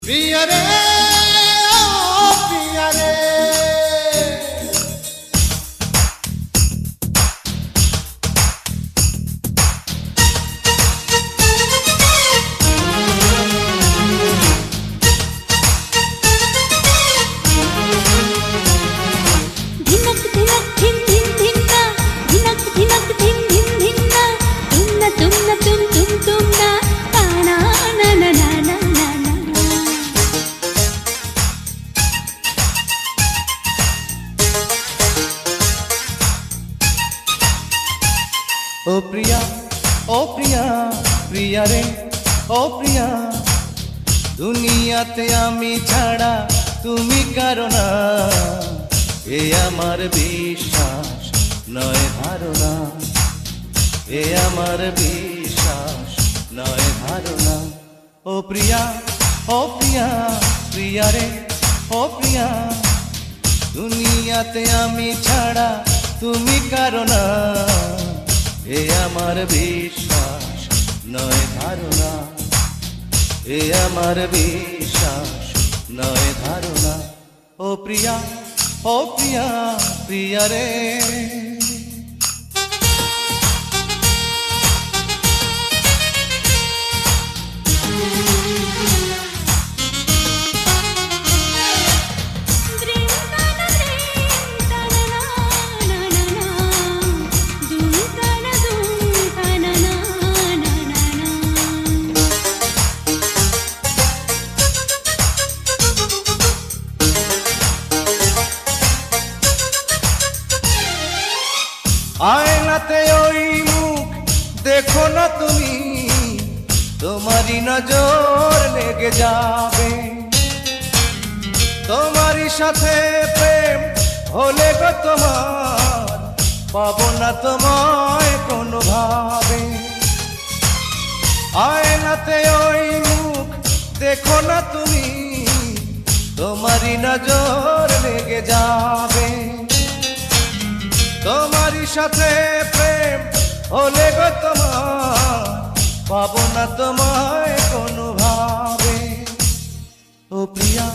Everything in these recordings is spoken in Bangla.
প্রিয়া রে ও প্রিয়া রে ধিনক ধিনক ধিন ধিন ধিন না ধিনক ধিনক ধিন ধিন ধিন না তুম না তুম না না না না না না না না ও প্রিয়া ও প্রিয়া প্রিয়া রে ও প্রিয়া দুনিয়াতে আমি ছাড়া তুমি কারো না এ আমার বিশ্বাস নয় ধারণা এ আমার বিশ্বাস নয় ধারণা ও প্রিয়া ও প্রিয়া প্রিয়া রে ও প্রিয়া দুনিয়াতে আমি ছাড়া তুমি কারো না এ আমার বিশ্বাস নয় ধারণা এ আমার বিশ্বাস নয় ধারণা ও প্রিয়া ও প্রিয়া প্রিয়া রে আয়নাতে ওই মুখ দেখো না তুমি তোমারই নজর লেগে যাবে তোমারই সাথে প্রেম হলে গো তোমার পাবো না তোমায় কোনো ভাবে আয়নাতে ওই মুখ দেখো না তুমি তোমারই নজর লেগে যাবে তোমারই সাথে প্রেম হলে গো তোমার পাবো না তোমায় কোনো ভাবে ও প্রিয়া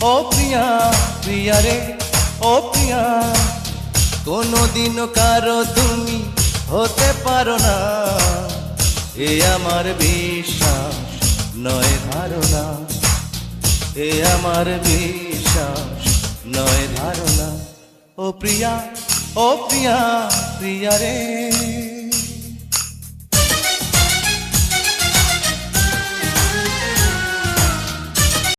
ও প্রিয়া প্রিয়া রে ও প্রিয়া কোনোদিনও কারো তুমি হতে পারো না এ আমার বিশ্বাস নয় ধারণা এ আমার বিশ্বাস নয় ধারণা ও প্রিয়া প্রিয়া রে